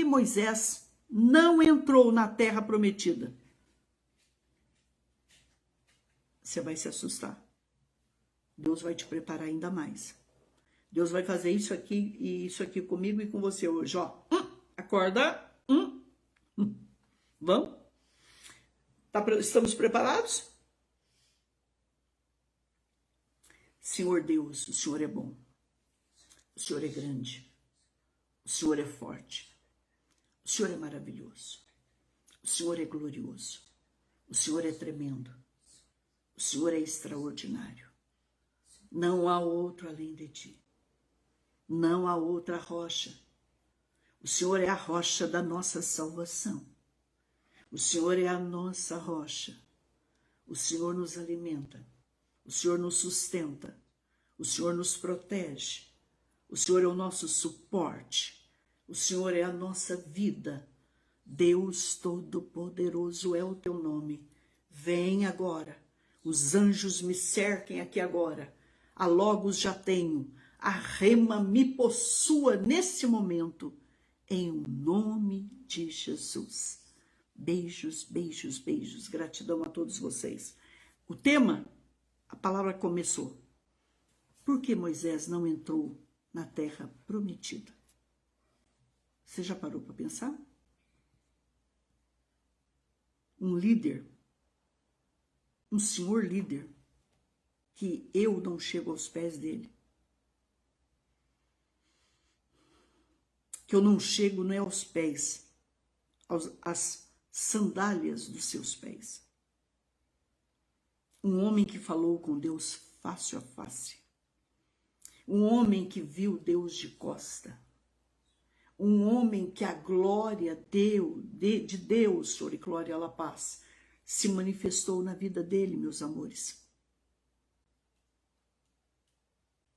Moisés não entrou na terra prometida? Você vai se assustar. Deus vai te preparar ainda mais. Deus vai fazer isso aqui e isso aqui comigo e com você hoje, ó. Acorda. Vamos? Estamos preparados? Senhor Deus, o Senhor é bom. O Senhor é grande. O Senhor é forte. O Senhor é maravilhoso. O Senhor é glorioso. O Senhor é tremendo. O Senhor é extraordinário. Não há outro além de ti. Não há outra rocha. O Senhor é a rocha da nossa salvação. O Senhor é a nossa rocha. O Senhor nos alimenta. O Senhor nos sustenta. O Senhor nos protege. O Senhor é o nosso suporte. O Senhor é a nossa vida. Deus Todo-Poderoso é o teu nome. Vem agora. Os anjos me cerquem aqui agora. A Logos já tenho. A Rema me possua nesse momento. Em o nome de Jesus. Beijos, beijos, beijos. Gratidão a todos vocês. O tema, a palavra começou. Por que Moisés não entrou na terra prometida? Você já parou para pensar? Um líder, um senhor líder, que eu não chego aos pés dele. Que eu não chego nem aos pés, às sandálias dos seus pés. Um homem que falou com Deus face a face. Um homem que viu Deus de costa. Um homem que a glória de Deus, Senhor e glória à paz, se manifestou na vida dele, meus amores.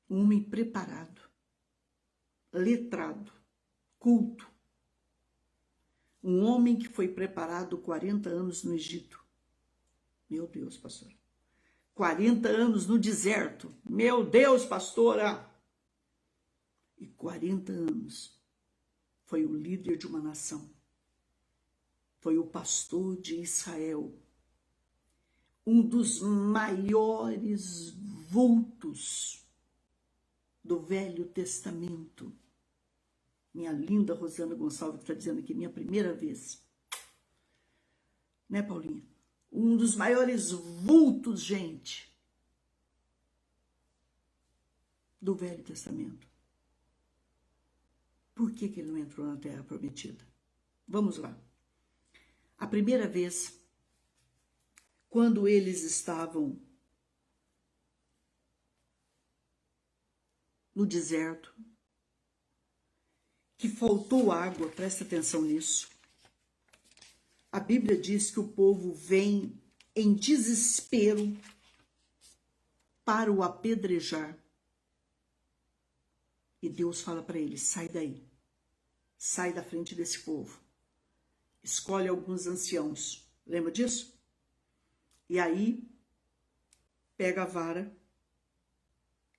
Um homem preparado, letrado, culto. Um homem que foi preparado 40 anos no Egito. Meu Deus, pastor. 40 anos no deserto. Meu Deus, pastora. E 40 anos foi o líder de uma nação. Foi o pastor de Israel. Um dos maiores vultos do Velho Testamento. Minha linda Rosana Gonçalves está dizendo aqui, minha primeira vez. Né, Paulinha? Um dos maiores vultos, gente, do Velho Testamento. Por que ele não entrou na Terra Prometida? Vamos lá. A primeira vez, quando eles estavam no deserto, que faltou água, presta atenção nisso. A Bíblia diz que o povo vem em desespero para o apedrejar. E Deus fala para eles, sai daí. Sai da frente desse povo. Escolhe alguns anciãos. Lembra disso? E aí, pega a vara.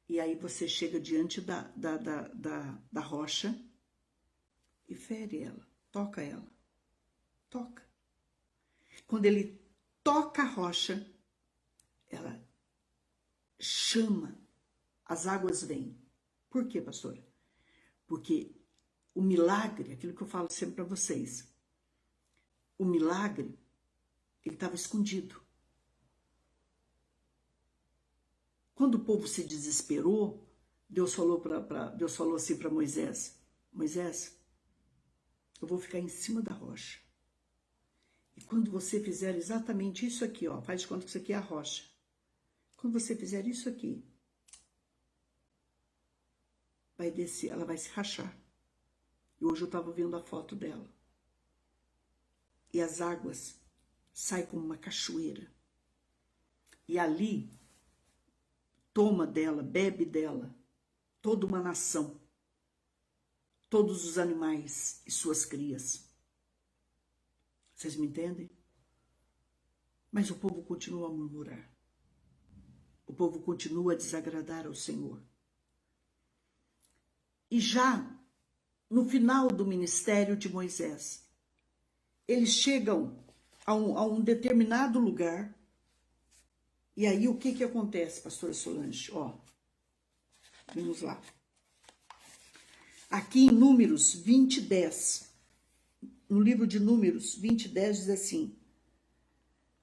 E aí você chega diante da rocha e fere ela. Toca ela. Toca. Quando ele toca a rocha, ela chama. As águas vêm. Por quê, pastora? Porque o milagre, aquilo que eu falo sempre para vocês, o milagre, ele estava escondido. Quando o povo se desesperou, Deus falou assim para Moisés, Moisés, eu vou ficar em cima da rocha. E quando você fizer exatamente isso aqui, ó, faz de conta que isso aqui é a rocha. Quando você fizer isso aqui, vai descer, ela vai se rachar. E hoje eu estava vendo a foto dela. E as águas saem como uma cachoeira. E ali, toma dela, bebe dela, toda uma nação. Todos os animais e suas crias. Vocês me entendem? Mas o povo continua a murmurar. O povo continua a desagradar ao Senhor. E já no final do ministério de Moisés, eles chegam a um determinado lugar, e aí o que acontece, pastora Solange? Ó, vamos lá. Aqui em Números 20:10, no livro de Números 20:10 diz assim: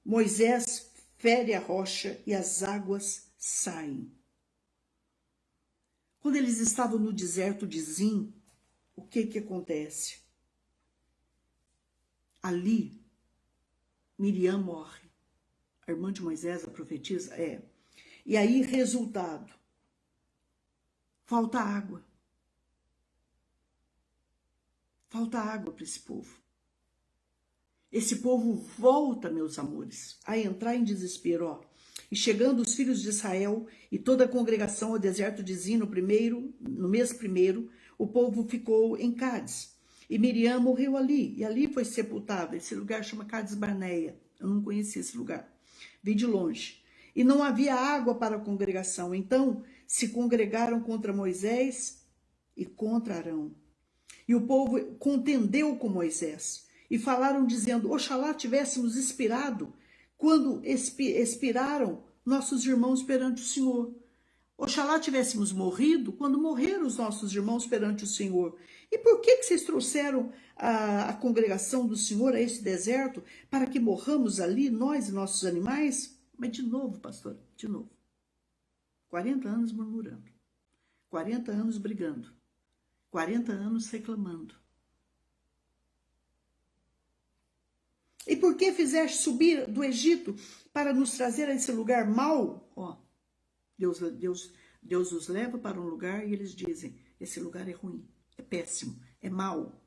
Moisés fere a rocha e as águas saem. Quando eles estavam no deserto de Zim, o que acontece? Ali, Miriam morre. A irmã de Moisés, a profetisa, E aí, resultado, falta água. Falta água para esse povo. Esse povo volta, meus amores, a entrar em desespero, ó. E chegando os filhos de Israel e toda a congregação ao deserto de Zim no mês primeiro, o povo ficou em Cádiz. E Miriam morreu ali, e ali foi sepultada. Esse lugar chama Cádiz Barneia. Eu não conhecia esse lugar. Vi de longe. E não havia água para a congregação. Então se congregaram contra Moisés e contra Arão. E o povo contendeu com Moisés. E falaram dizendo: Oxalá tivéssemos expirado quando expiraram nossos irmãos perante o Senhor. Oxalá tivéssemos morrido quando morreram os nossos irmãos perante o Senhor. E por que vocês trouxeram a congregação do Senhor a esse deserto para que morramos ali, nós e nossos animais? Mas de novo, pastor, de novo. 40 anos murmurando. 40 anos brigando. 40 anos reclamando. E por que fizeste subir do Egito para nos trazer a esse lugar mau? Ó, Deus os leva para um lugar e eles dizem: esse lugar é ruim, é péssimo, é mau.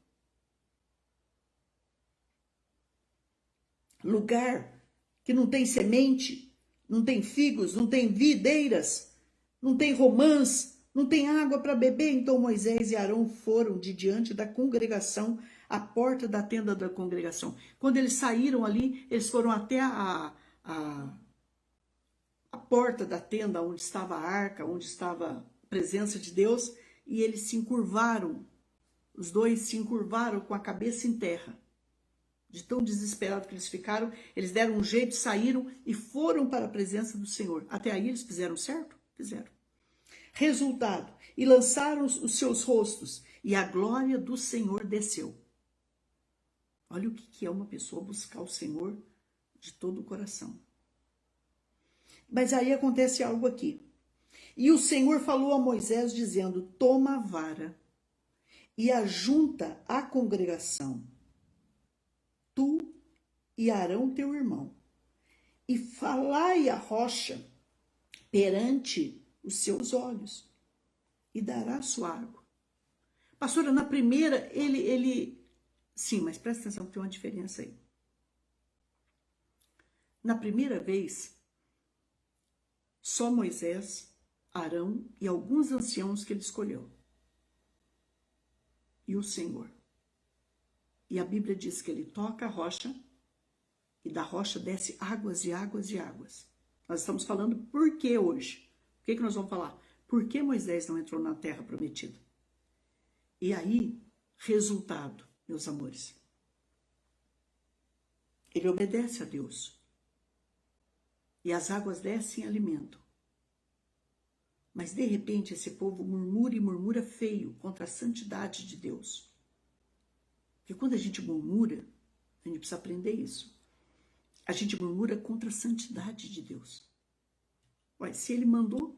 Lugar que não tem semente, não tem figos, não tem videiras, não tem romãs, não tem água para beber. Então Moisés e Arão foram de diante da congregação à porta da tenda da congregação. Quando eles saíram ali, eles foram até a porta da tenda onde estava a arca, onde estava a presença de Deus, e eles se encurvaram. Os dois se encurvaram com a cabeça em terra. De tão desesperados que eles ficaram, eles deram um jeito, saíram e foram para a presença do Senhor. Até aí eles fizeram certo? Fizeram. Resultado, e lançaram os seus rostos, e a glória do Senhor desceu. Olha o que é uma pessoa buscar o Senhor de todo o coração. Mas aí acontece algo aqui. E o Senhor falou a Moisés dizendo: toma a vara e ajunta a congregação, tu e Arão teu irmão, e falai a rocha perante os seus olhos, e dará sua água. Pastora, na primeira, sim, mas presta atenção que tem uma diferença aí. Na primeira vez, só Moisés, Arão e alguns anciãos que ele escolheu. E o Senhor. E a Bíblia diz que ele toca a rocha e da rocha desce águas e águas e águas. Nós estamos falando por que hoje? O que nós vamos falar? Por que Moisés não entrou na terra prometida? E aí, resultado, meus amores. Ele obedece a Deus. E as águas descem e alimentam. Mas de repente esse povo murmura e murmura feio contra a santidade de Deus. Porque quando a gente murmura, a gente precisa aprender isso. A gente murmura contra a santidade de Deus. Ué, se ele mandou.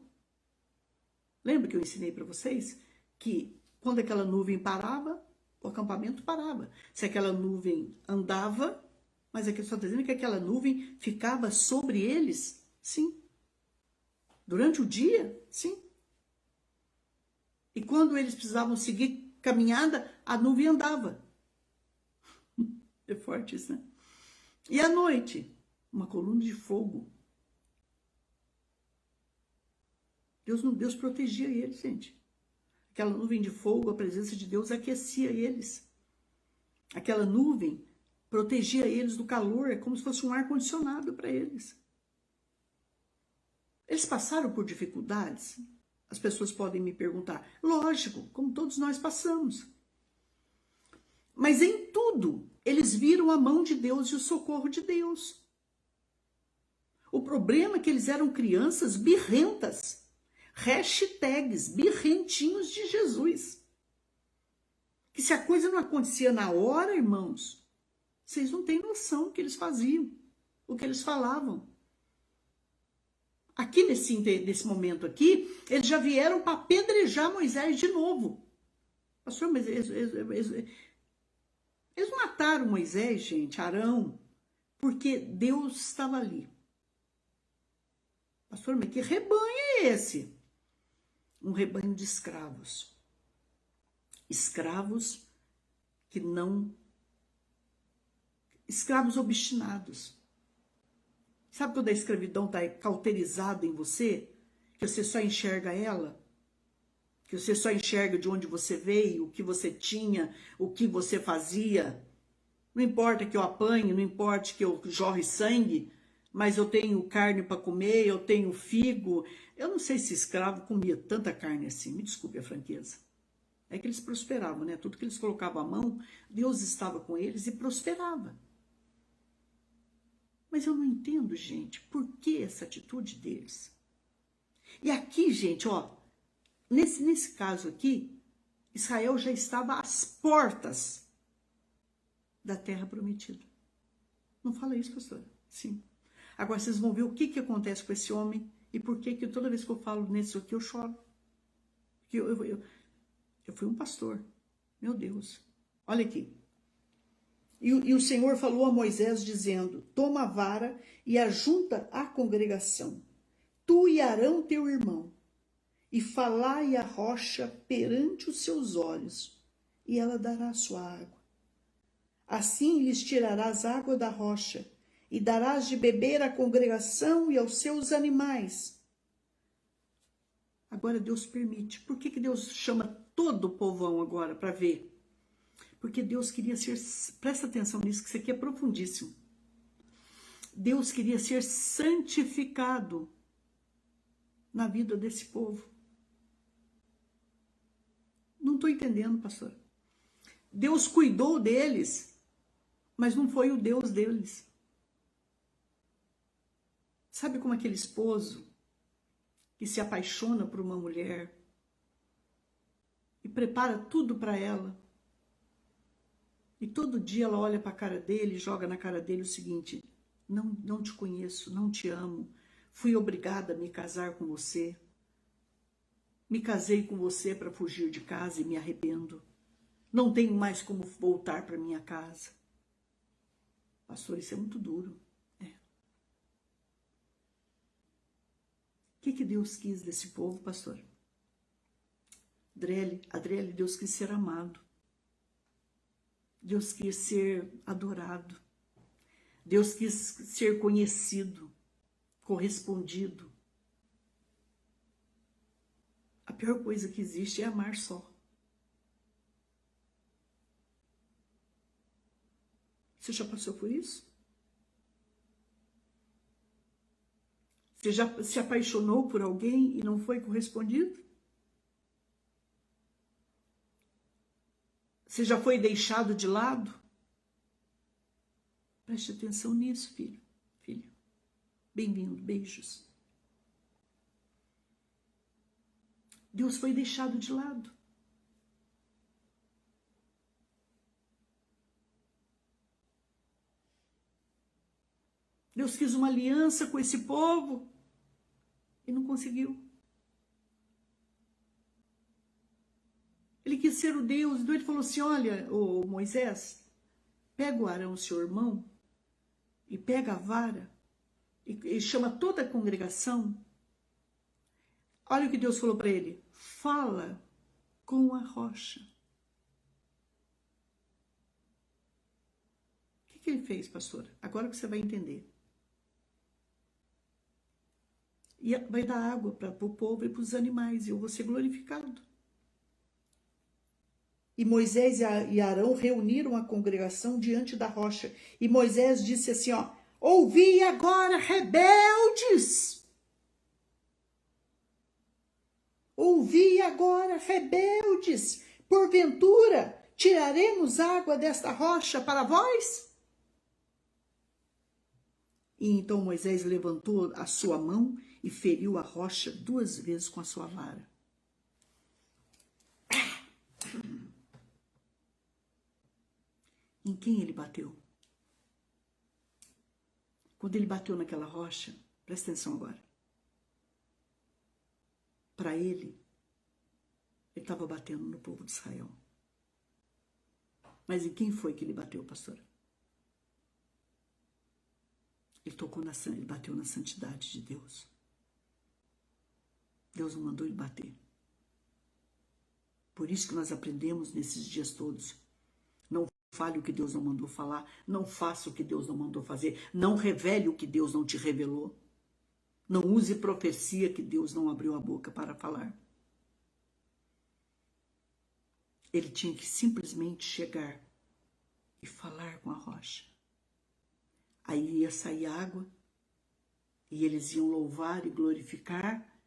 Lembra que eu ensinei para vocês que quando aquela nuvem parava, o acampamento parava. Se aquela nuvem andava, mas aqui só está dizendo que aquela nuvem ficava sobre eles, sim. Durante o dia, sim. E quando eles precisavam seguir caminhada, a nuvem andava. É forte isso, né? E à noite, uma coluna de fogo. Deus protegia eles, gente. Aquela nuvem de fogo, a presença de Deus aquecia eles. Aquela nuvem protegia eles do calor, é como se fosse um ar-condicionado para eles. Eles passaram por dificuldades? As pessoas podem me perguntar. Lógico, como todos nós passamos. Mas em tudo, eles viram a mão de Deus e o socorro de Deus. O problema é que eles eram crianças birrentas. Hashtags, birrentinhos de Jesus. Que se a coisa não acontecia na hora, irmãos, vocês não têm noção do que eles faziam, o que eles falavam. Aqui nesse momento aqui, eles já vieram para apedrejar Moisés de novo. Pastor, mas eles mataram Moisés, gente, Arão, porque Deus estava ali. Pastor, mas que rebanho é esse? Um rebanho de escravos. Escravos que não... Escravos obstinados. Sabe quando a escravidão está cauterizada em você? Que você só enxerga ela? Que você só enxerga de onde você veio, o que você tinha, o que você fazia? Não importa que eu apanhe, não importa que eu jorre sangue, mas eu tenho carne para comer, eu tenho figo. Eu não sei se escravo comia tanta carne assim, me desculpe a franqueza. É que eles prosperavam, né? Tudo que eles colocavam à mão, Deus estava com eles e prosperava. Mas eu não entendo, gente, por que essa atitude deles? E aqui, gente, ó, nesse caso aqui, Israel já estava às portas da terra prometida. Não fala isso, pastora? Sim. Agora vocês vão ver o que acontece com esse homem e por que toda vez que eu falo nisso aqui eu choro. Porque eu fui um pastor. Meu Deus. Olha aqui. E o Senhor falou a Moisés dizendo, toma a vara e ajunta a congregação, tu e Arão teu irmão, e falai a rocha perante os seus olhos, e ela dará a sua água. Assim lhes tirarás água da rocha, e darás de beber à congregação e aos seus animais. Agora Deus permite. Por que Deus chama todo o povão agora para ver? Porque Deus queria ser, presta atenção nisso, que isso aqui é profundíssimo. Deus queria ser santificado na vida desse povo. Não estou entendendo, pastor. Deus cuidou deles, mas não foi o Deus deles. Sabe como aquele esposo que se apaixona por uma mulher e prepara tudo para ela? E todo dia ela olha para a cara dele e joga na cara dele o seguinte, não te conheço, não te amo, fui obrigada a me casar com você, me casei com você para fugir de casa e me arrependo, não tenho mais como voltar para minha casa. Pastor, isso é muito duro. É. O que Deus quis desse povo, pastor? Adriele, Deus quis ser amado. Deus quis ser adorado. Deus quis ser conhecido, correspondido. A pior coisa que existe é amar só. Você já passou por isso? Você já se apaixonou por alguém e não foi correspondido? Você já foi deixado de lado? Preste atenção nisso, filho. Bem-vindo, beijos. Deus foi deixado de lado. Deus quis uma aliança com esse povo e não conseguiu. Ele quis ser o Deus, então ele falou assim, olha, ô Moisés, pega o Arão, seu irmão, e pega a vara, e chama toda a congregação. Olha o que Deus falou para ele, fala com a rocha. O que ele fez, pastora? Agora que você vai entender. E vai dar água para o povo e para os animais, e eu vou ser glorificado. E Moisés e Arão reuniram a congregação diante da rocha. E Moisés disse assim, ó, ouvi agora, rebeldes. Ouvi agora, rebeldes. Porventura, tiraremos água desta rocha para vós? E então Moisés levantou a sua mão e feriu a rocha 2 vezes com a sua vara. Em quem ele bateu? Quando ele bateu naquela rocha, presta atenção agora. Para ele estava batendo no povo de Israel. Mas em quem foi que ele bateu, pastora? Ele bateu na santidade de Deus. Deus não mandou ele bater. Por isso que nós aprendemos nesses dias todos. Não fale o que Deus não mandou falar. Não faça o que Deus não mandou fazer. Não revele o que Deus não te revelou. Não use profecia que Deus não abriu a boca para falar. Ele tinha que simplesmente chegar e falar com a rocha. Aí ia sair água, e eles iam louvar e glorificar,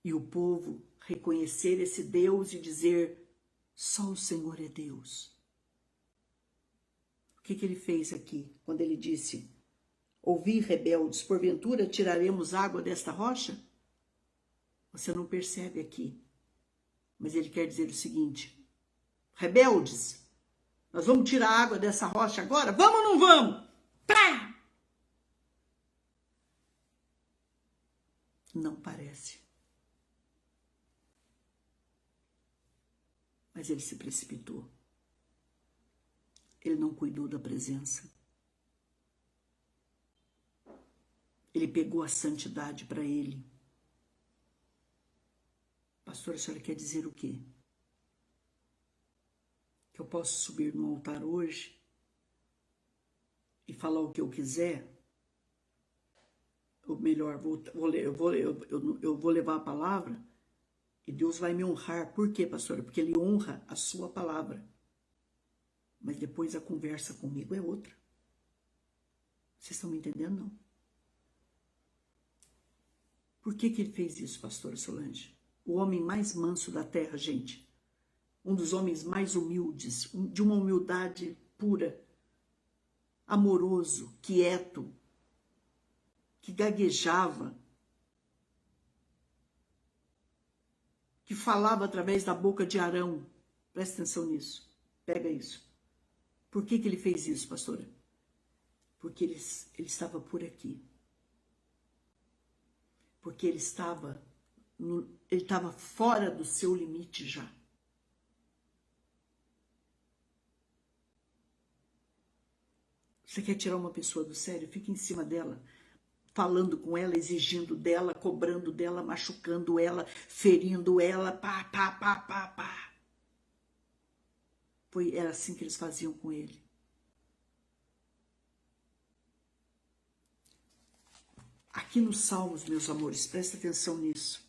e o povo reconhecer esse Deus e dizer, só o Senhor é Deus. O que ele fez aqui, quando ele disse, ouvi rebeldes, porventura tiraremos água desta rocha? Você não percebe aqui, mas ele quer dizer o seguinte, rebeldes, nós vamos tirar a água dessa rocha agora? Vamos ou não vamos? Pá! Não parece. Mas ele se precipitou. Ele não cuidou da presença. Ele pegou a santidade para ele. Pastor, a senhora quer dizer o quê? Que eu posso subir no altar hoje e falar o que eu quiser? Ou melhor, eu vou levar a palavra e Deus vai me honrar. Por quê, pastora? Porque Ele honra a sua palavra. Mas depois a conversa comigo é outra. Vocês estão me entendendo, não? Por que ele fez isso, pastora Solange? O homem mais manso da terra, gente. Um dos homens mais humildes, de uma humildade pura, amoroso, quieto, que gaguejava, que falava através da boca de Arão. Presta atenção nisso. Pega isso. Por que ele fez isso, pastora? Porque ele estava por aqui. Porque ele estava fora do seu limite já. Você quer tirar uma pessoa do sério? Fica em cima dela, falando com ela, exigindo dela, cobrando dela, machucando ela, ferindo ela, pá, pá, pá, pá, pá. Era assim que eles faziam com ele. Aqui nos Salmos, meus amores, presta atenção nisso.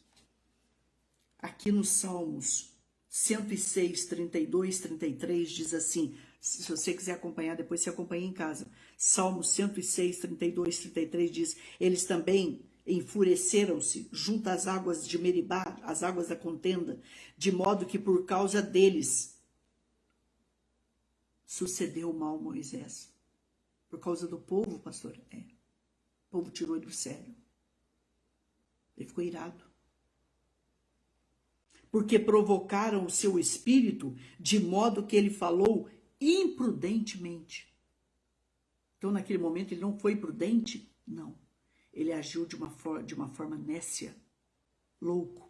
Aqui nos Salmos 106, 32, 33, diz assim, se você quiser acompanhar, depois você acompanha em casa. Salmos 106, 32, 33 diz, eles também enfureceram-se junto às águas de Meribá, as águas da contenda, de modo que por causa deles sucedeu mal Moisés. Por causa do povo, pastor? O povo tirou ele do sério. Ele ficou irado. Porque provocaram o seu espírito de modo que ele falou imprudentemente. Então, naquele momento, ele não foi prudente? Não. Ele agiu de uma forma nécia, louco.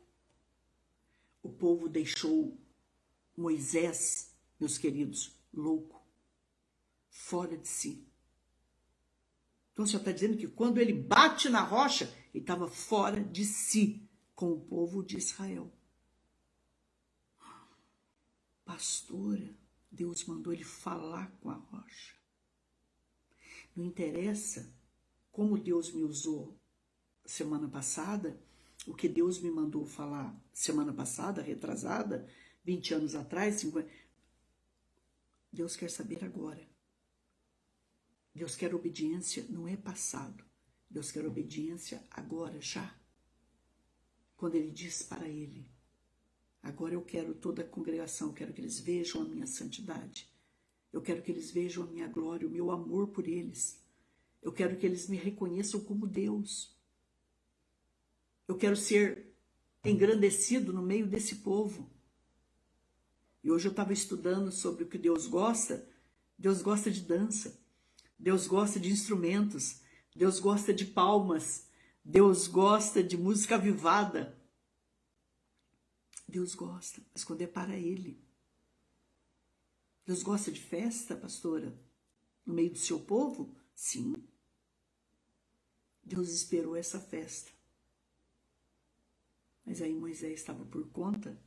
O povo deixou Moisés, meus queridos, louco, fora de si. Então, o Senhor está dizendo que quando ele bate na rocha, ele estava fora de si com o povo de Israel. Pastora, Deus mandou ele falar com a rocha. Não interessa como Deus me usou semana passada, o que Deus me mandou falar semana passada, retrasada, 20 anos atrás, 50. Deus quer saber agora. Deus quer obediência, não é passado. Deus quer obediência agora, já. Quando ele diz para ele, Agora eu quero toda a congregação, eu quero que eles vejam a minha santidade. Eu quero que eles vejam a minha glória, o meu amor por eles. Eu quero que eles me reconheçam como Deus. Eu quero ser engrandecido no meio desse povo. E hoje eu estava estudando sobre o que Deus gosta. Deus gosta de dança. Deus gosta de instrumentos. Deus gosta de palmas. Deus gosta de música avivada. Deus gosta, mas quando é para Ele. Deus gosta de festa, pastora? No meio do seu povo? Sim. Deus esperou essa festa. Mas aí Moisés estava por conta.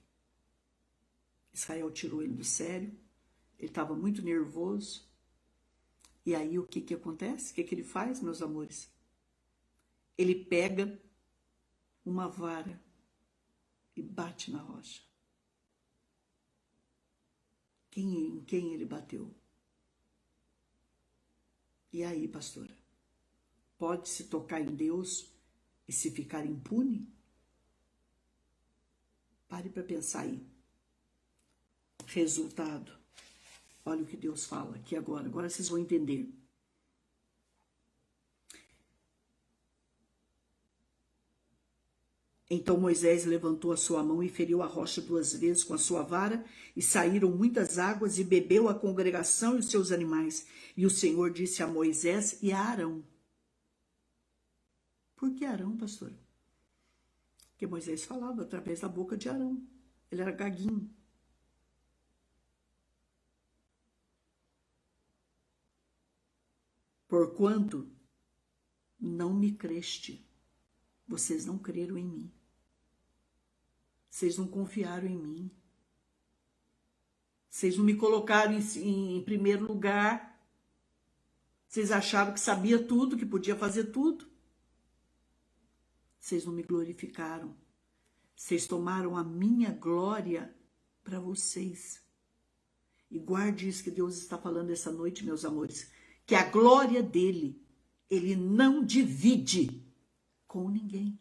Israel tirou ele do sério. Ele estava muito nervoso. E aí o que acontece? O que ele faz, meus amores? Ele pega uma vara e bate na rocha. Em quem ele bateu? E aí, pastora? Pode se tocar em Deus e se ficar impune? Pare para pensar aí. Resultado. Olha o que Deus fala aqui agora. Agora vocês vão entender. Então Moisés levantou a sua mão e feriu a rocha 2 vezes com a sua vara, e saíram muitas águas, e bebeu a congregação e os seus animais. E o Senhor disse a Moisés e a Arão. Por que Arão, pastor? Porque Moisés falava através da boca de Arão. Ele era gaguinho. Porquanto não me creste, vocês não creram em mim. Vocês não confiaram em mim. Vocês não me colocaram em primeiro lugar. Vocês achavam que sabia tudo, que podia fazer tudo. Vocês não me glorificaram. Vocês tomaram a minha glória para vocês. E guarde isso que Deus está falando essa noite, meus amores. Que a glória dele, ele não divide com ninguém.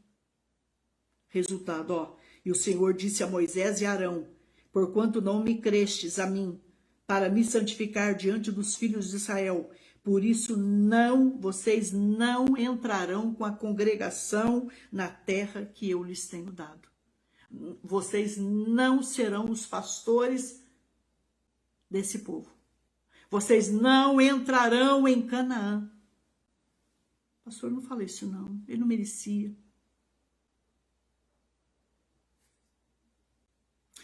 Resultado, ó. E o Senhor disse a Moisés e a Arão: porquanto não me crestes a mim, para me santificar diante dos filhos de Israel, por isso vocês não entrarão com a congregação na terra que eu lhes tenho dado. Vocês não serão os pastores desse povo. Vocês não entrarão em Canaã. Pastor, não falei isso não, ele não merecia.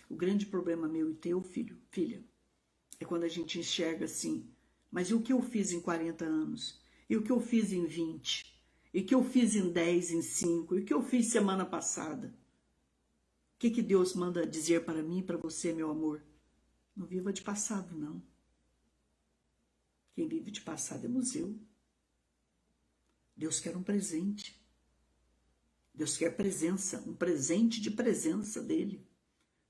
O grande problema meu e teu, filha, é quando a gente enxerga assim, mas e o que eu fiz em 40 anos? E o que eu fiz em 20? E o que eu fiz em 10, em 5? E o que eu fiz semana passada? O que Deus manda dizer para mim e para você, meu amor? Não viva de passado, não. Quem vive de passado é museu. Deus quer um presente. Deus quer presença, um presente de presença dele.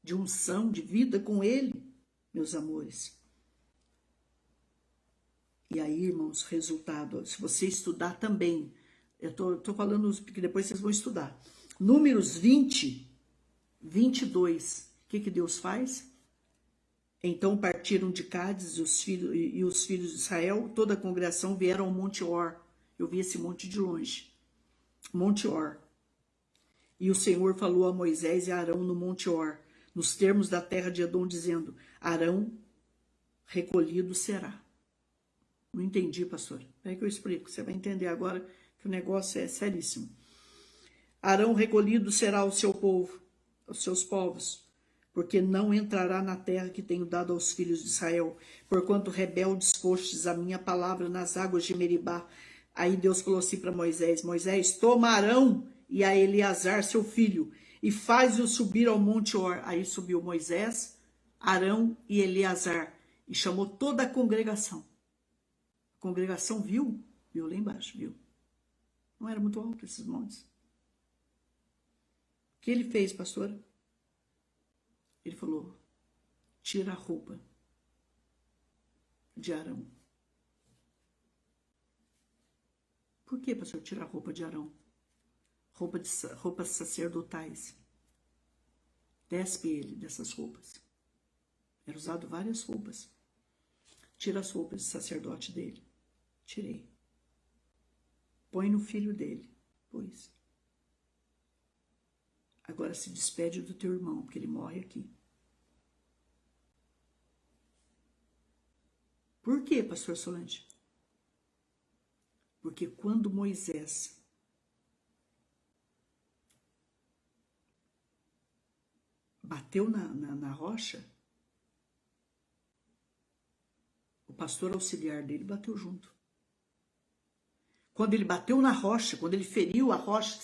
De unção, de vida com ele, meus amores. E aí, irmãos, resultado, se você estudar também, eu tô falando porque depois vocês vão estudar. Números 20, 22, o que Deus faz? Então partiram de Cádiz os filhos de Israel, toda a congregação vieram ao Monte Or. Eu vi esse monte de longe. Monte Or. E o Senhor falou a Moisés e a Arão no Monte Or, nos termos da terra de Edom, dizendo: Arão recolhido será. Não entendi, pastor. É que eu explico. Você vai entender agora que o negócio é seríssimo. Arão recolhido será o seu povo, os seus povos, porque não entrará na terra que tenho dado aos filhos de Israel, porquanto rebeldes fostes a minha palavra nas águas de Meribá. Aí Deus falou assim para Moisés: Moisés, toma Arão e a Eleazar, seu filho, e faz-o subir ao Monte Or. Aí subiu Moisés, Arão e Eleazar, e chamou toda a congregação. A congregação viu lá embaixo, viu? Não era muito alto esses montes. O que ele fez, pastor? Ele falou: tira a roupa de Arão. Por que, pastor, tirar a roupa de Arão? Roupas sacerdotais. Despe ele dessas roupas. Era usado várias roupas. Tira as roupas de sacerdote dele. Tirei. Põe no filho dele. Pois. Agora se despede do teu irmão, porque ele morre aqui. Por quê, pastor Solange? Porque quando Moisés bateu na rocha, o pastor auxiliar dele bateu junto. Quando ele bateu na rocha, quando ele feriu a rocha,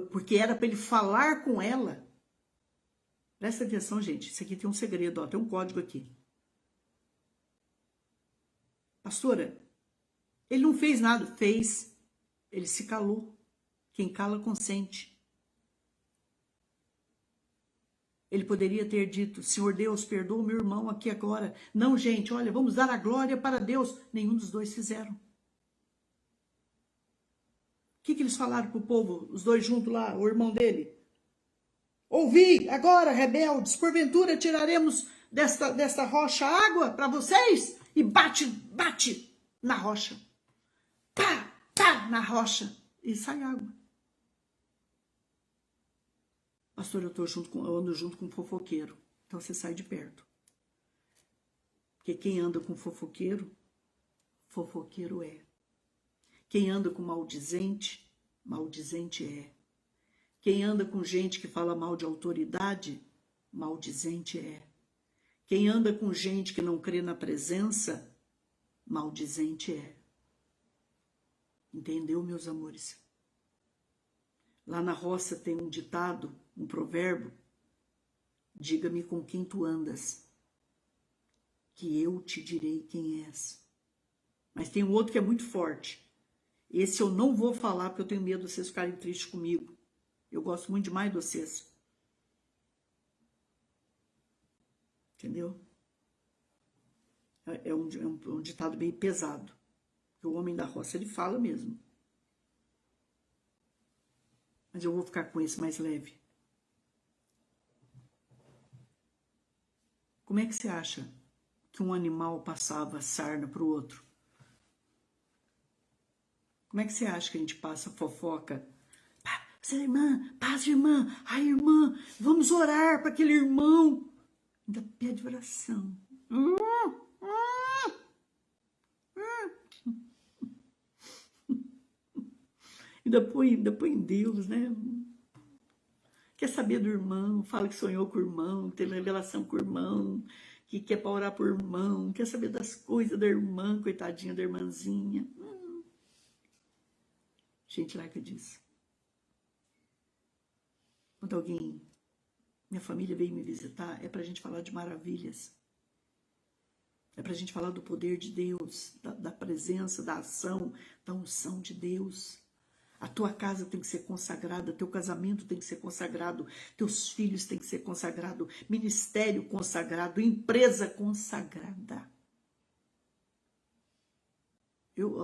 porque era para ele falar com ela. Presta atenção, gente, isso aqui tem um segredo, ó, tem um código aqui. Pastora, ele não fez nada, fez. Ele se calou. Quem cala consente. Ele poderia ter dito, Senhor Deus, perdoa o meu irmão aqui agora. Não, gente, olha, vamos dar a glória para Deus. Nenhum dos dois fizeram. O que eles falaram para o povo, os dois juntos lá, o irmão dele? Ouvi, agora, rebeldes, porventura tiraremos desta rocha água para vocês? E bate na rocha. Pá, na rocha. E sai água. Pastor, eu ando junto com um fofoqueiro. Então você sai de perto. Porque quem anda com fofoqueiro, fofoqueiro é. Quem anda com maldizente, maldizente é. Quem anda com gente que fala mal de autoridade, maldizente é. Quem anda com gente que não crê na presença, maldizente é. Entendeu, meus amores? Lá na roça tem um ditado, um provérbio. Diga-me com quem tu andas, que eu te direi quem és. Mas tem um outro que é muito forte. Esse eu não vou falar porque eu tenho medo de vocês ficarem tristes comigo. Eu gosto muito demais de vocês. Entendeu? É um ditado bem pesado. O homem da roça, ele fala mesmo. Mas eu vou ficar com esse mais leve. Como é que você acha que um animal passava sarna para o outro? Como é que você acha que a gente passa fofoca? Passa, irmã, passa, irmã. Ai, irmã, vamos orar para aquele irmão. Ainda pede oração. Ainda põe em Deus, né? Quer saber do irmão, fala que sonhou com o irmão, que teve revelação com o irmão, que quer para orar por irmão, quer saber das coisas da irmã, coitadinha da irmãzinha. Gente, larga disso. Quando alguém, minha família veio me visitar, é para a gente falar de maravilhas. É para a gente falar do poder de Deus, da presença, da ação, da unção de Deus. A tua casa tem que ser consagrada, teu casamento tem que ser consagrado, teus filhos têm que ser consagrado, ministério consagrado, empresa consagrada.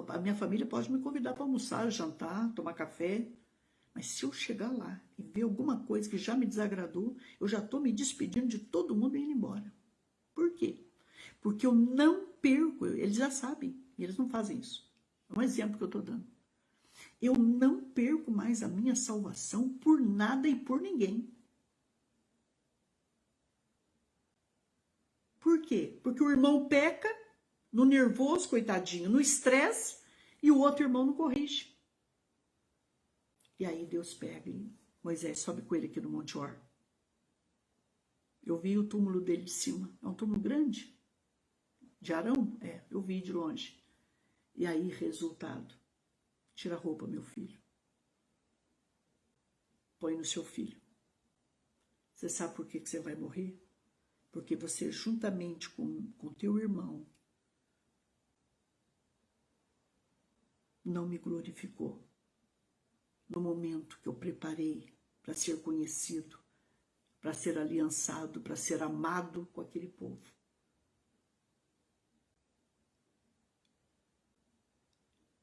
A minha família pode me convidar para almoçar, jantar, tomar café, mas se eu chegar lá e ver alguma coisa que já me desagradou, eu já estou me despedindo de todo mundo e indo embora. Por quê? Porque eu não perco, eles já sabem, e eles não fazem isso. É um exemplo que eu estou dando. Eu não perco mais a minha salvação por nada e por ninguém. Por quê? Porque o irmão peca no nervoso, coitadinho, no estresse, e o outro irmão não corrige. E aí Deus pega e Moisés sobe com ele aqui no Monte Or. Eu vi o túmulo dele de cima. É um túmulo grande. De Arão? É, eu vi de longe. E aí, resultado. Tira a roupa, meu filho. Põe no seu filho. Você sabe por que você vai morrer? Porque você, juntamente com teu irmão, não me glorificou no momento que eu preparei para ser conhecido, para ser aliançado, para ser amado com aquele povo.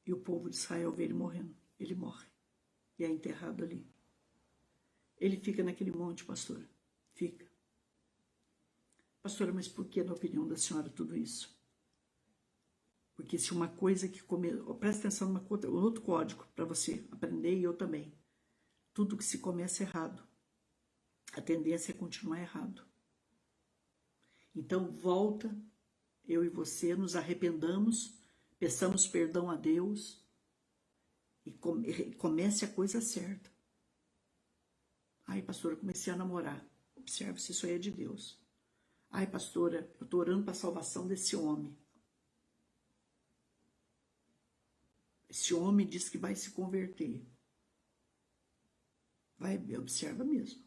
E o povo de Israel vê ele morrendo. Ele morre. E é enterrado ali. Ele fica naquele monte, pastor. Fica. Pastora, mas por que, na opinião da senhora, tudo isso? Porque se uma coisa que presta atenção numa outro código para você aprender, e eu também. Tudo que se começa errado, a tendência é continuar errado. Então volta, eu e você nos arrependamos, peçamos perdão a Deus e comece a coisa certa. Ai, pastora, eu comecei a namorar. Observe se isso aí é de Deus. Ai, pastora, eu estou orando para a salvação desse homem. Esse homem diz que vai se converter. Vai, observa mesmo.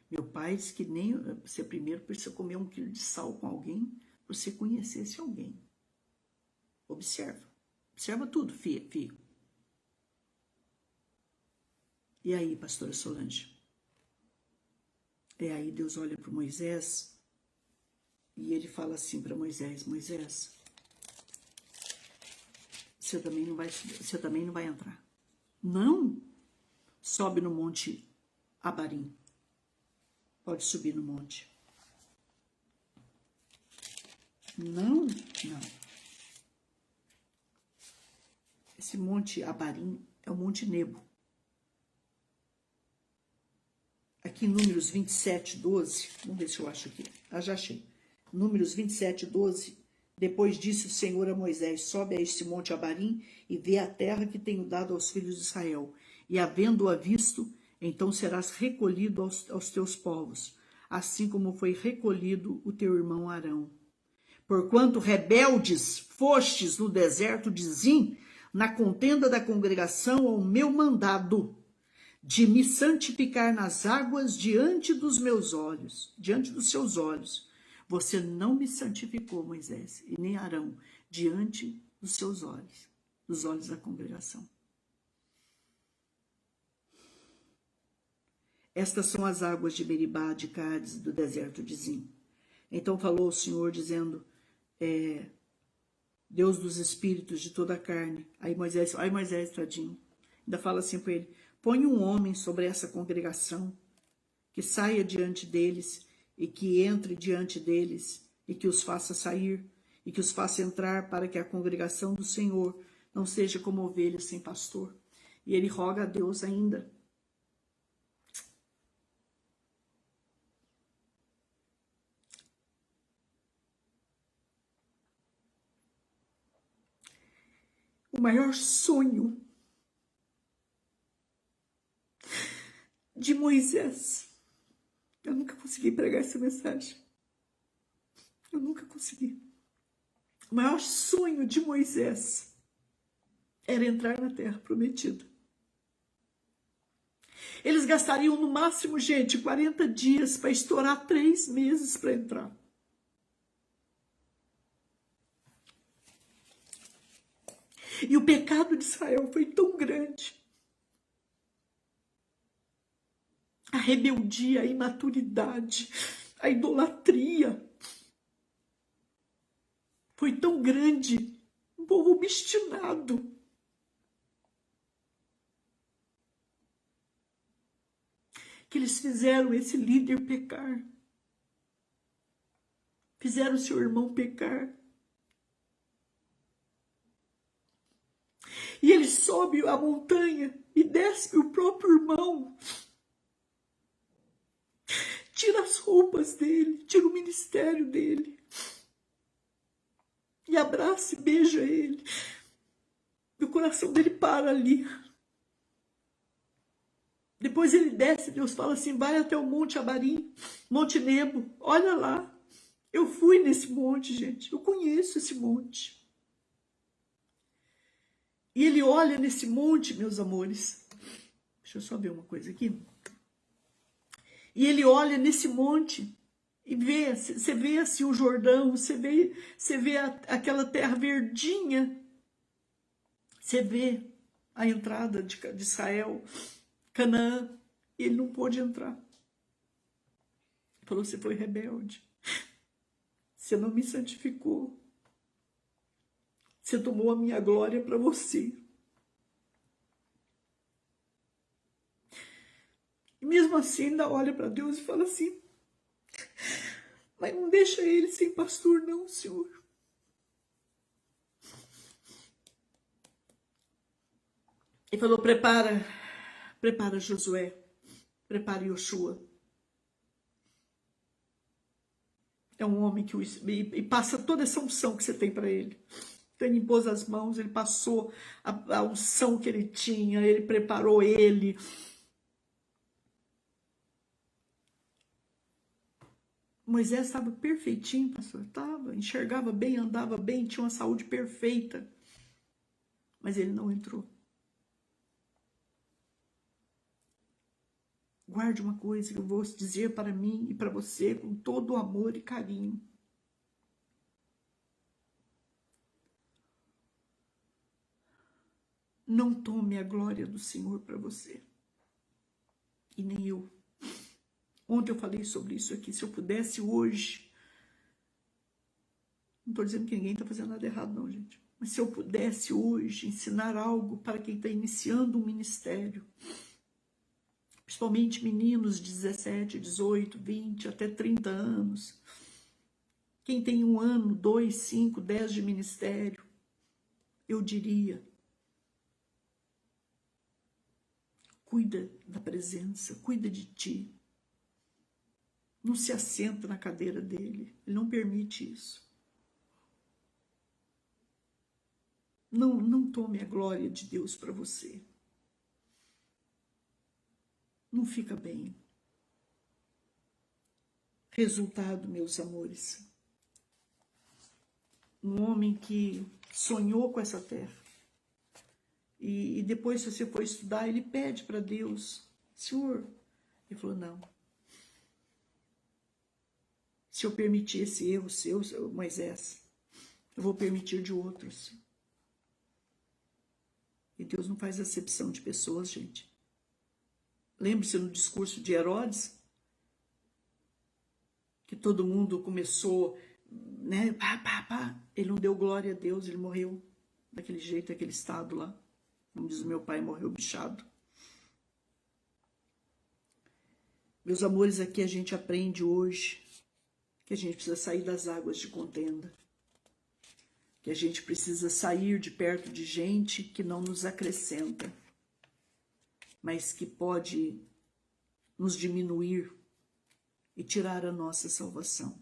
Meu pai disse que nem você primeiro precisa comer 1 quilo de sal com alguém para você conhecer esse alguém. Observa. Observa tudo, filho. E aí, pastora Solange? E aí Deus olha para Moisés e ele fala assim para Moisés: Moisés, você também não vai entrar. Não. Sobe no monte Abarim. Pode subir no monte. Não. Esse monte Abarim é o monte Nebo. Aqui em Números 27, 12, vamos ver se eu acho aqui. Já achei. Números 27, 12. Depois disse o Senhor a Moisés: sobe a este monte Abarim e vê a terra que tenho dado aos filhos de Israel. E havendo-a visto, então serás recolhido aos teus povos, assim como foi recolhido o teu irmão Arão. Porquanto rebeldes fostes no deserto de Zim, na contenda da congregação ao meu mandado, de me santificar nas águas diante dos meus olhos, diante dos seus olhos. Você não me santificou, Moisés, e nem Arão, diante dos seus olhos, dos olhos da congregação. Estas são as águas de Meribá, de Cádiz, do deserto de Zim. Então falou o Senhor, dizendo, Deus dos espíritos de toda a carne. Aí Moisés, tadinho, ainda fala assim para ele: põe um homem sobre essa congregação, que saia diante deles, e que entre diante deles, e que os faça sair, e que os faça entrar, para que a congregação do Senhor não seja como ovelhas sem pastor. E ele roga a Deus ainda. O maior sonho de Moisés. Eu nunca consegui pregar essa mensagem. Eu nunca consegui. O maior sonho de Moisés era entrar na terra prometida. Eles gastariam no máximo, gente, 40 dias para estourar 3 meses para entrar. E o pecado de Israel foi tão grande. A rebeldia, a imaturidade, a idolatria foi tão grande. Um povo obstinado. Que eles fizeram esse líder pecar. Fizeram seu irmão pecar. E ele sobe a montanha e desce o próprio irmão. Tira as roupas dele, tira o ministério dele. E abraça e beija ele. E o coração dele para ali. Depois ele desce, Deus fala assim, vai até o Monte Abarim, Monte Nebo, olha lá. Eu fui nesse monte, gente, eu conheço esse monte. E ele olha nesse monte, meus amores. Deixa eu só ver uma coisa aqui. E ele olha nesse monte e vê, você vê assim o Jordão, você vê aquela terra verdinha. Você vê a entrada de Israel, Canaã. Ele não pôde entrar. Ele falou, você foi rebelde. Você não me santificou. Você tomou a minha glória para você. mesmo assim ainda olha para Deus e fala assim, mas não deixa ele sem pastor não, Senhor. Ele falou, prepara Josué, prepara Yoshua. É um homem que e passa toda essa unção que você tem para ele. Então ele impôs as mãos, ele passou a unção que ele tinha, ele preparou ele. Moisés estava perfeitinho, pastor, estava, enxergava bem, andava bem, tinha uma saúde perfeita. Mas ele não entrou. Guarde uma coisa que eu vou dizer para mim e para você com todo amor e carinho. Não tome a glória do Senhor para você. E nem eu. Ontem eu falei sobre isso aqui. Se eu pudesse hoje... Não estou dizendo que ninguém está fazendo nada errado, não, gente. Mas se eu pudesse hoje ensinar algo para quem está iniciando um ministério, principalmente meninos de 17, 18, 20, até 30 anos, quem tem 1 ano, 2, 5, 10 de ministério, eu diria, cuida da presença, cuida de ti. Não se assenta na cadeira dele, ele não permite isso. Não tome a glória de Deus para você. Não fica bem. Resultado, meus amores. Um homem que sonhou com essa terra. E depois, se você for estudar, ele pede para Deus, Senhor, ele falou, não. Se eu permitir esse erro seu, Moisés, eu vou permitir de outros. E Deus não faz acepção de pessoas, gente. Lembre-se no discurso de Herodes, que todo mundo começou, né, ele não deu glória a Deus, ele morreu daquele jeito, daquele estado lá. Como diz o meu pai, morreu bichado. Meus amores, aqui a gente aprende hoje que a gente precisa sair das águas de contenda. Que a gente precisa sair de perto de gente que não nos acrescenta, mas que pode nos diminuir e tirar a nossa salvação.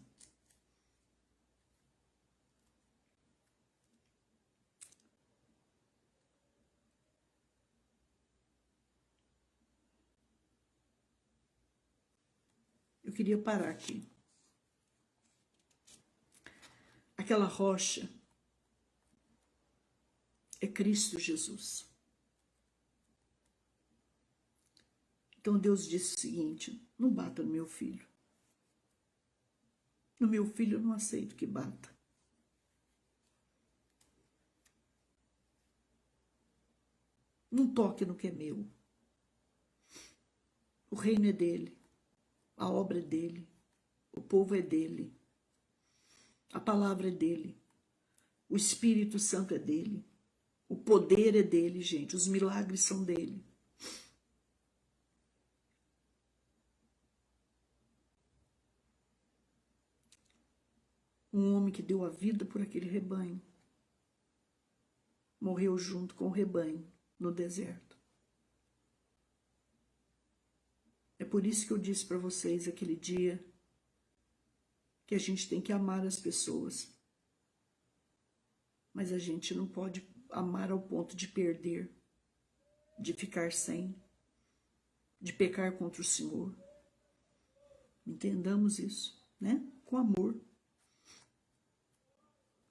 Eu queria parar aqui. Aquela rocha é Cristo Jesus. Então Deus disse o seguinte, não bata no meu filho. No meu filho eu não aceito que bata. Não toque no que é meu. O reino é dele. A obra é dele. O povo é dele. A palavra é dele. O Espírito Santo é dele. O poder é dele, gente. Os milagres são dele. Um homem que deu a vida por aquele rebanho. Morreu junto com o rebanho no deserto. É por isso que eu disse para vocês aquele dia que a gente tem que amar as pessoas. Mas a gente não pode amar ao ponto de perder, de ficar sem, de pecar contra o Senhor. Entendamos isso, né? Com amor.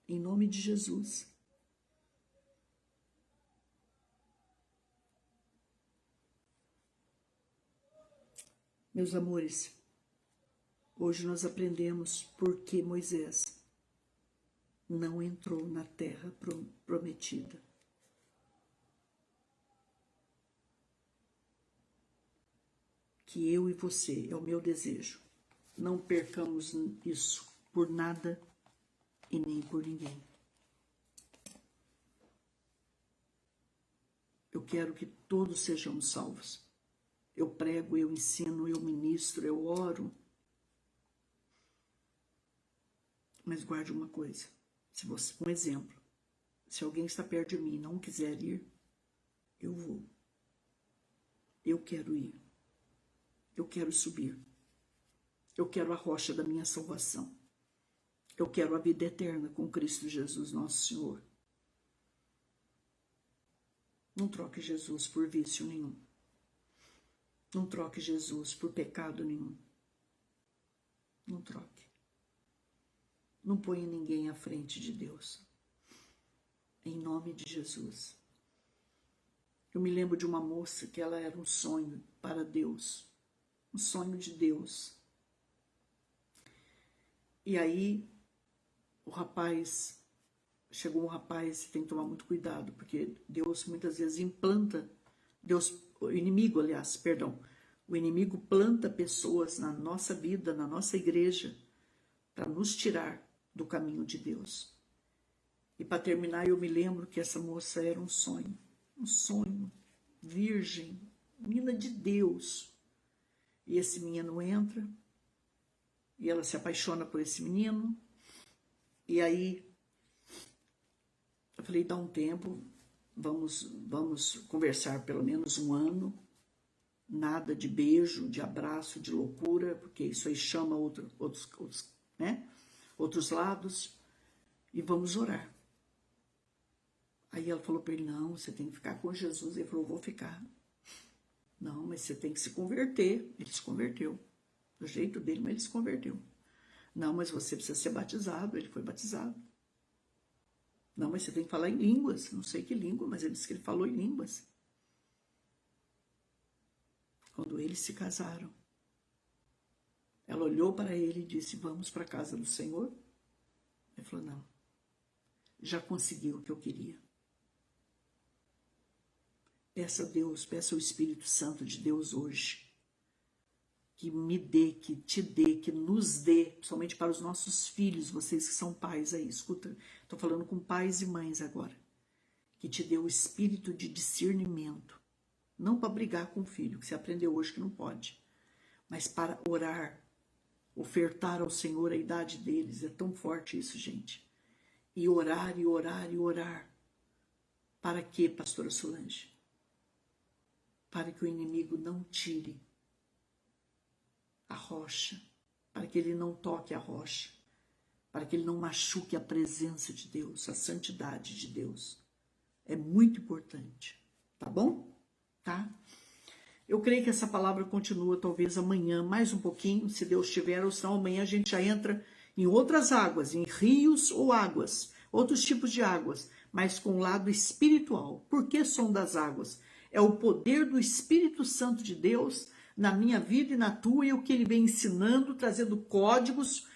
Em nome de Jesus. Meus amores, hoje nós aprendemos por que Moisés não entrou na terra prometida. Que eu e você, é o meu desejo, não percamos isso por nada e nem por ninguém. Eu quero que todos sejamos salvos. eu prego, eu ensino, eu ministro, eu oro. Mas guarde uma coisa, se você, um exemplo, se alguém está perto de mim e não quiser ir, eu vou. Eu quero ir. Eu quero subir. Eu quero a rocha da minha salvação. Eu quero a vida eterna com Cristo Jesus, nosso Senhor. Não troque Jesus por vício nenhum. Não troque Jesus por pecado nenhum. Não troque. Não ponha ninguém à frente de Deus. Em nome de Jesus. Eu me lembro de uma moça que ela era um sonho para Deus. Um sonho de Deus. E aí, chegou um rapaz, tem que tomar muito cuidado, porque Deus muitas vezes implanta, o inimigo planta pessoas na nossa vida, na nossa igreja, para nos tirar do caminho de Deus. E para terminar, eu me lembro que essa moça era um sonho, virgem, menina de Deus. E esse menino entra, e ela se apaixona por esse menino, e aí eu falei, dá um tempo, vamos conversar pelo menos um ano, nada de beijo, de abraço, de loucura, porque isso aí chama outros lados, e vamos orar. Aí ela falou para ele, não, você tem que ficar com Jesus. Ele falou, vou ficar. Não, mas você tem que se converter. Ele se converteu. Do jeito dele, mas ele se converteu. Não, mas você precisa ser batizado. Ele foi batizado. Não, mas você tem que falar em línguas. Não sei que língua, mas ele disse que ele falou em línguas. Quando eles se casaram, ela olhou para ele e disse, vamos para a casa do Senhor? Ele falou, não, já consegui o que eu queria. Peça a Deus, peça ao Espírito Santo de Deus hoje, que me dê, que te dê, que nos dê, principalmente para os nossos filhos, vocês que são pais aí, escuta, estou falando com pais e mães agora, que te dê o espírito de discernimento, não para brigar com o filho, que você aprendeu hoje que não pode, mas para orar, ofertar ao Senhor a idade deles, é tão forte isso, gente, e orar, e orar, e orar, para quê, pastora Solange? Para que o inimigo não tire a rocha, para que ele não toque a rocha, para que ele não machuque a presença de Deus, a santidade de Deus. É muito importante, tá bom? Tá? Eu creio que essa palavra continua talvez amanhã, mais um pouquinho, se Deus tiver, ou senão amanhã a gente já entra em outras águas, em rios ou águas, outros tipos de águas, mas com o lado espiritual. Por que som das águas? É o poder do Espírito Santo de Deus na minha vida e na tua, e o que ele vem ensinando, trazendo códigos,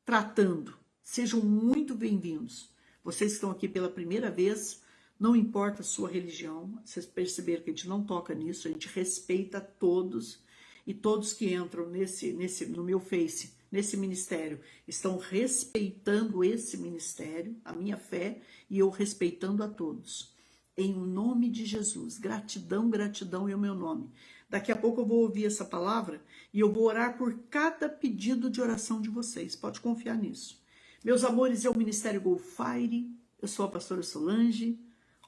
tratando. Sejam muito bem-vindos. Vocês que estão aqui pela primeira vez, não importa a sua religião, vocês perceberam que a gente não toca nisso, a gente respeita todos, e todos que entram no meu Face, nesse ministério, estão respeitando esse ministério, a minha fé, e eu respeitando a todos. Em nome de Jesus, gratidão, gratidão é o meu nome. Daqui a pouco eu vou ouvir essa palavra e eu vou orar por cada pedido de oração de vocês. Pode confiar nisso. Meus amores, é o Ministério Go Fire. Eu sou a pastora Solange.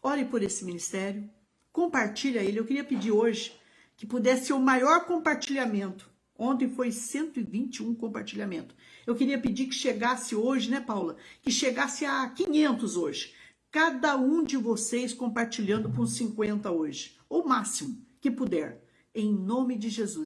Ore por esse ministério. Compartilha ele. Eu queria pedir hoje que pudesse ser o maior compartilhamento. Ontem foi 121 compartilhamentos. Eu queria pedir que chegasse hoje, né, Paula? Que chegasse a 500 hoje. Cada um de vocês compartilhando com 50 hoje. O máximo que puder. Em nome de Jesus.